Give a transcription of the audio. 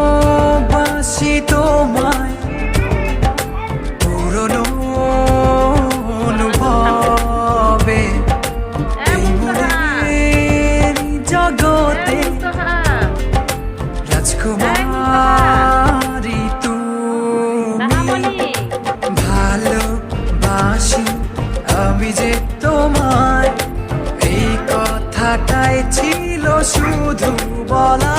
ভালোবাসি তোমায় পুরনো অনুভবে এই মনের জগতে রাজকুমারী তুমি ভালোবাসি আমি যে তোমায় এই কথাটাই ছিল শুধু বলা